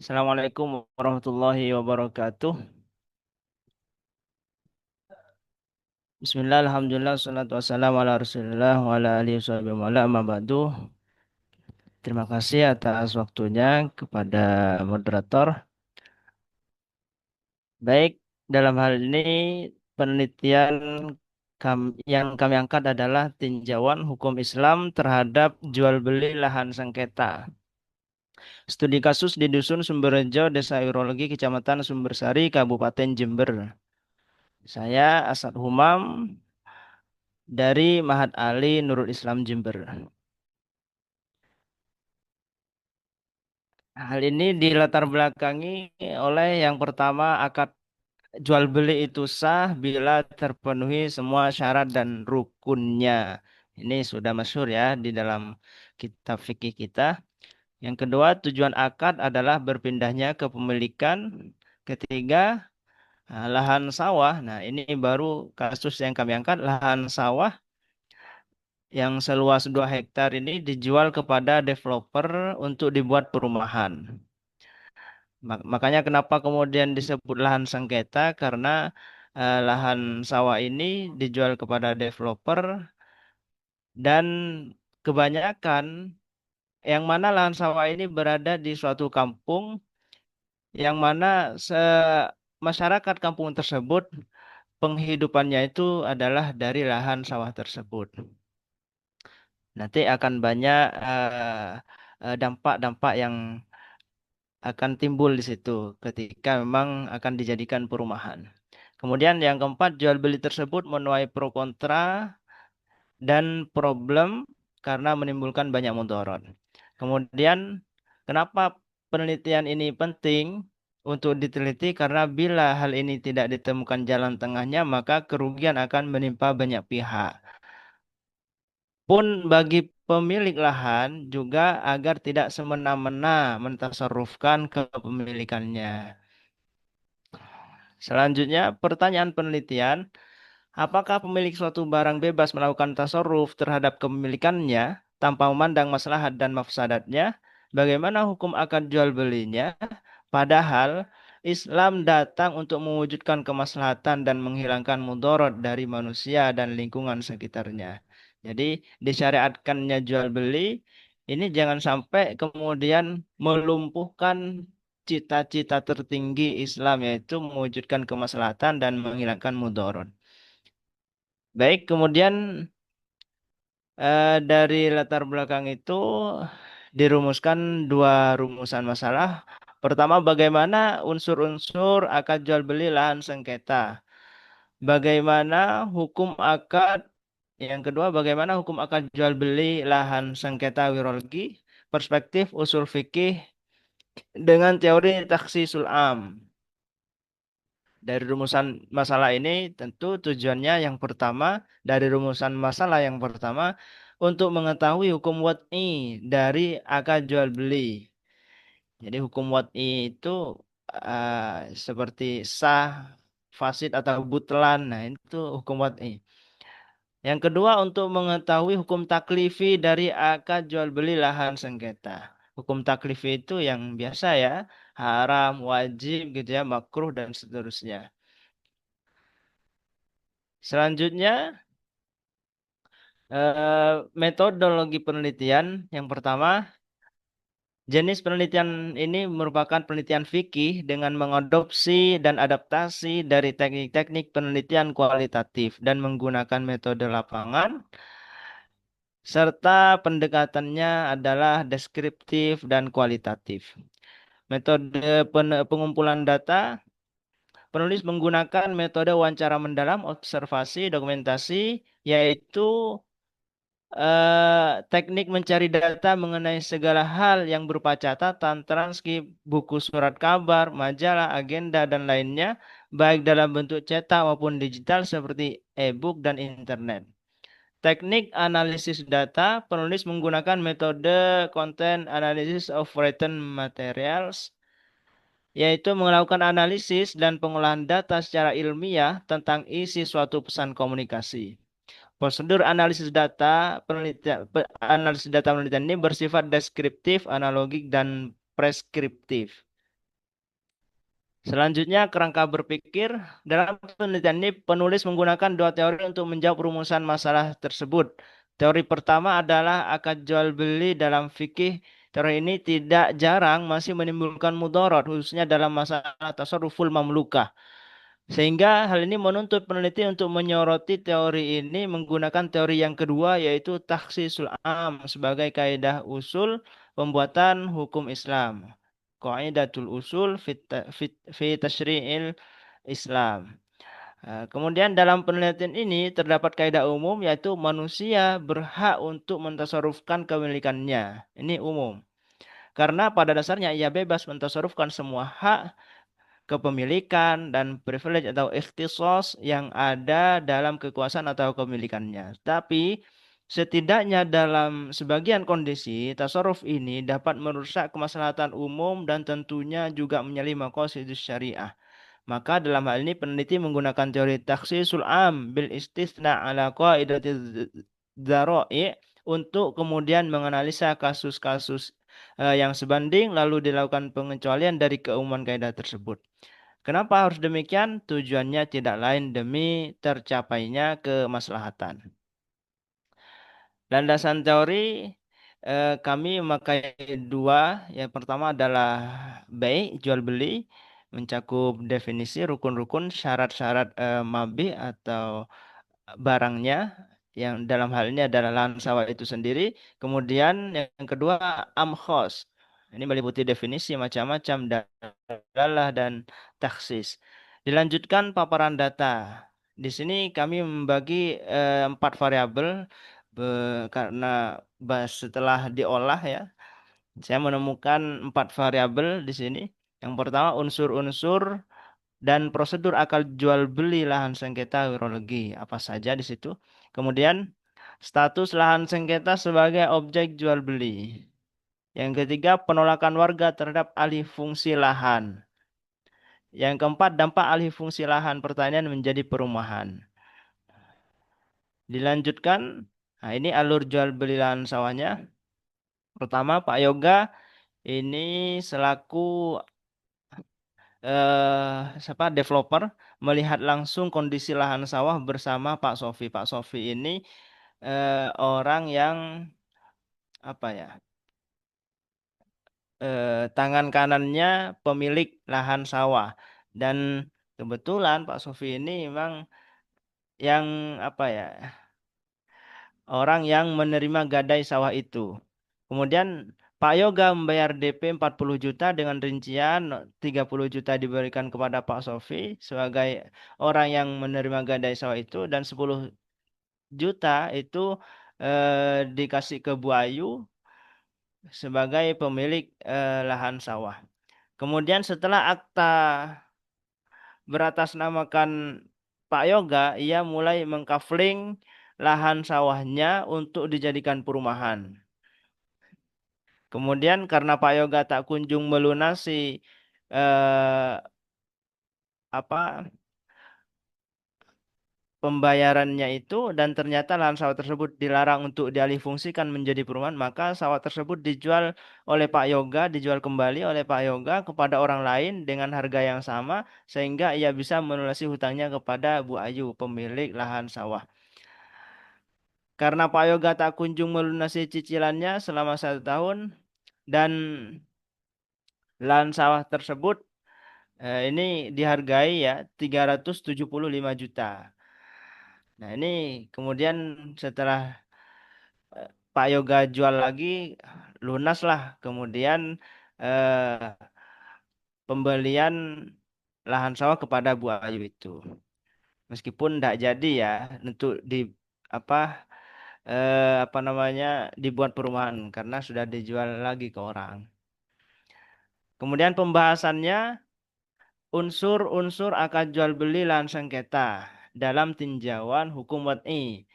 Assalamualaikum warahmatullahi wabarakatuh. Bismillah, alhamdulillah, salatu wassalamu ala rasulillah wa ala alihi wa ala amma ba'du. Terima kasih atas waktunya kepada moderator. Baik, dalam hal ini penelitian yang kami angkat adalah tinjauan hukum Islam terhadap jual beli lahan sengketa. Studi kasus di Dusun Sumberjo, Desa Urologi, Kecamatan Sumbersari, Kabupaten Jember. Saya Asad Humam dari Mahat Ali Nurul Islam Jember. Hal ini dilatar belakangi oleh yang pertama akad jual beli itu sah bila terpenuhi semua syarat dan rukunnya. Ini sudah masyhur ya di dalam kitab fikih kita. Yang kedua, tujuan akad adalah berpindahnya kepemilikan. Ketiga, lahan sawah. Nah, ini baru kasus yang kami angkat, lahan sawah yang seluas 2 hektar ini dijual kepada developer untuk dibuat perumahan. Makanya kenapa kemudian disebut lahan sengketa karena lahan sawah ini dijual kepada developer dan kebanyakan yang mana lahan sawah ini berada di suatu kampung yang mana masyarakat kampung tersebut penghidupannya itu adalah dari lahan sawah tersebut. Nanti akan banyak dampak-dampak yang akan timbul di situ ketika memang akan dijadikan perumahan. Kemudian yang keempat, jual beli tersebut menuai pro kontra dan problem karena menimbulkan banyak mudarat. Kemudian kenapa penelitian ini penting untuk diteliti karena bila hal ini tidak ditemukan jalan tengahnya maka kerugian akan menimpa banyak pihak. Pun bagi pemilik lahan juga agar tidak semena-mena mentasarrufkan kepemilikannya. Selanjutnya, pertanyaan penelitian, apakah pemilik suatu barang bebas melakukan tasarruf terhadap kepemilikannya tanpa memandang maslahat dan mafsadatnya? Bagaimana hukum akad jual belinya? Padahal Islam datang untuk mewujudkan kemaslahatan dan menghilangkan mudarat dari manusia dan lingkungan sekitarnya. Jadi disyariatkannya jual beli ini jangan sampai kemudian melumpuhkan cita-cita tertinggi Islam yaitu mewujudkan kemaslahatan dan menghilangkan mudarat. Baik, kemudian dari latar belakang itu dirumuskan dua rumusan masalah. Pertama, bagaimana unsur-unsur akad jual beli lahan sengketa. Bagaimana hukum akad. Yang kedua, bagaimana hukum akad jual beli lahan sengketa wirologi. Perspektif usul fikih dengan teori taksisul am. Dari rumusan masalah ini tentu tujuannya yang pertama, dari rumusan masalah yang pertama untuk mengetahui hukum wad'i dari akad jual beli. Jadi hukum wad'i itu seperti sah, fasid atau butlan. Nah, itu hukum wad'i. Yang kedua untuk mengetahui hukum taklifi dari akad jual beli lahan sengketa. Hukum taklifi itu yang biasa ya, haram, wajib gitu ya, makruh dan seterusnya. Selanjutnya, metodologi penelitian. Yang pertama, jenis penelitian ini merupakan penelitian fikih dengan mengadopsi dan adaptasi dari teknik-teknik penelitian kualitatif dan menggunakan metode lapangan, serta pendekatannya adalah deskriptif dan kualitatif. Metode pengumpulan data, penulis menggunakan metode wawancara mendalam, observasi, dokumentasi, yaitu teknik mencari data mengenai segala hal yang berupa catatan, transkrip, buku surat kabar, majalah, agenda, dan lainnya, baik dalam bentuk cetak maupun digital seperti e-book dan internet. Teknik analisis data, penulis menggunakan metode content analysis of written materials, yaitu melakukan analisis dan pengolahan data secara ilmiah tentang isi suatu pesan komunikasi. Prosedur analisis data penelitian ini bersifat deskriptif, analogik, dan preskriptif. Selanjutnya, kerangka berpikir. Dalam penelitian ini, penulis menggunakan dua teori untuk menjawab rumusan masalah tersebut. Teori pertama adalah akad jual beli dalam fikih. Teori ini tidak jarang masih menimbulkan mudarat, khususnya dalam masalah tasarruful mamlukah. Sehingga hal ini menuntut peneliti untuk menyoroti teori ini menggunakan teori yang kedua, yaitu takhsisul am sebagai kaidah usul pembuatan hukum Islam. Qaidatul usul fi tasyri'il Islam. Kemudian dalam penelitian ini terdapat kaidah umum, yaitu manusia berhak untuk mentasarufkan kemilikannya. Ini umum. Karena pada dasarnya ia bebas mentasarufkan semua hak kepemilikan dan privilege atau ikhtisos yang ada dalam kekuasaan atau kepemilikannya. Tapi setidaknya dalam sebagian kondisi, tasarruf ini dapat merusak kemaslahatan umum dan tentunya juga menyalahi maqasid syariah. Maka dalam hal ini peneliti menggunakan teori takhsisul am bil istisna ala qaidati dzara'i untuk kemudian menganalisa kasus-kasus yang sebanding lalu dilakukan pengecualian dari keumuman kaidah tersebut. Kenapa harus demikian? Tujuannya tidak lain demi tercapainya kemaslahatan. Landasan teori kami memakai dua. Yang pertama adalah jual beli, mencakup definisi rukun-rukun syarat-syarat mabih atau barangnya yang dalam hal ini adalah lahan sawah itu sendiri. Kemudian yang kedua amkhos. Ini meliputi definisi macam-macam dalalah dan taksis. Dilanjutkan paparan data. Di sini kami membagi empat variabel karena setelah diolah ya, saya menemukan empat variabel di sini. Yang pertama unsur-unsur dan prosedur akad jual beli lahan sengketa wirologi apa saja di situ. Kemudian status lahan sengketa sebagai objek jual beli. Yang ketiga penolakan warga terhadap alih fungsi lahan. Yang keempat dampak alih fungsi lahan pertanian menjadi perumahan. Dilanjutkan, nah ini alur jual beli lahan sawahnya. Pertama Pak Yoga ini selaku siapa developer melihat langsung kondisi lahan sawah bersama Pak Sofi. Pak Sofi ini orang yang apa ya? Tangan kanannya pemilik lahan sawah dan kebetulan Pak Sofi ini memang yang apa ya? Orang yang menerima gadai sawah itu. Kemudian Pak Yoga membayar DP 40 juta dengan rincian 30 juta diberikan kepada Pak Sofi sebagai orang yang menerima gadai sawah itu dan 10 juta itu dikasih ke Bu Ayu sebagai pemilik lahan sawah. Kemudian setelah akta beratasnamakan Pak Yoga, ia mulai mengkafling lahan sawahnya untuk dijadikan perumahan. Kemudian karena Pak Yoga tak kunjung melunasi eh, apa pembayarannya itu dan ternyata lahan sawah tersebut dilarang untuk dialihfungsikan menjadi perumahan, maka sawah tersebut dijual oleh Pak Yoga, dijual kembali oleh Pak Yoga kepada orang lain dengan harga yang sama sehingga ia bisa melunasi hutangnya kepada Bu Ayu, pemilik lahan sawah. Karena Pak Yoga tak kunjung melunasi cicilannya selama 1 tahun dan lahan sawah tersebut ini dihargai ya 375 juta. Nah, ini kemudian setelah Pak Yoga jual lagi lunas lah. Kemudian eh, pembelian lahan sawah kepada Bu Ayu itu. Meskipun tidak jadi ya untuk di apa apa namanya dibuat perumahan karena sudah dijual lagi ke orang. Kemudian pembahasannya unsur-unsur akad jual beli lahan sengketa dalam tinjauan hukum wad'i.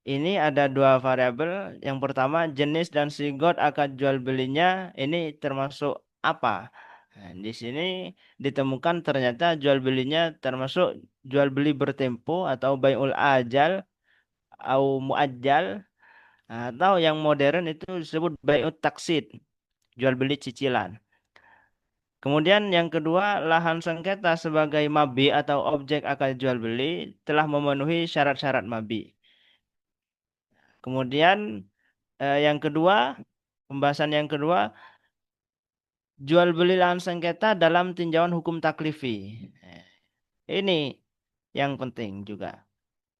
Ini ada dua variabel. Yang pertama jenis dan sigot akad jual belinya ini termasuk apa? Nah, di sini ditemukan ternyata jual belinya termasuk jual beli bertempo atau bai'ul ajal atau muajjal atau yang modern itu disebut bai'ut taksid, jual beli cicilan. Kemudian yang kedua, lahan sengketa sebagai mabi atau objek akad jual beli telah memenuhi syarat-syarat mabi. Kemudian yang kedua, pembahasan yang kedua, jual beli lahan sengketa dalam tinjauan hukum taklifi. Ini yang penting juga.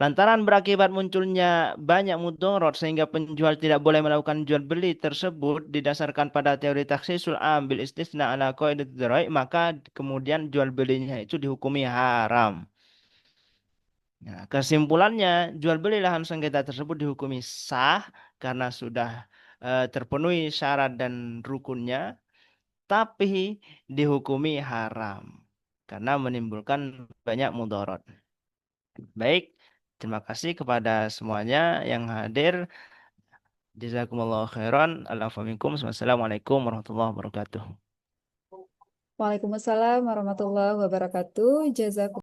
Lantaran berakibat munculnya banyak mudorot sehingga penjual tidak boleh melakukan jual beli tersebut didasarkan pada teori taksisul ambil istisna ala qaidat dharai, maka kemudian jual belinya itu dihukumi haram. Nah, kesimpulannya jual beli lahan sengketa tersebut dihukumi sah karena sudah terpenuhi syarat dan rukunnya, tapi dihukumi haram karena menimbulkan banyak mudorot. Baik, terima kasih kepada semuanya yang hadir. Jazakumullah khairan. Assalamualaikum warahmatullahi wabarakatuh. Waalaikumsalam warahmatullahi wabarakatuh. Jazakumullah.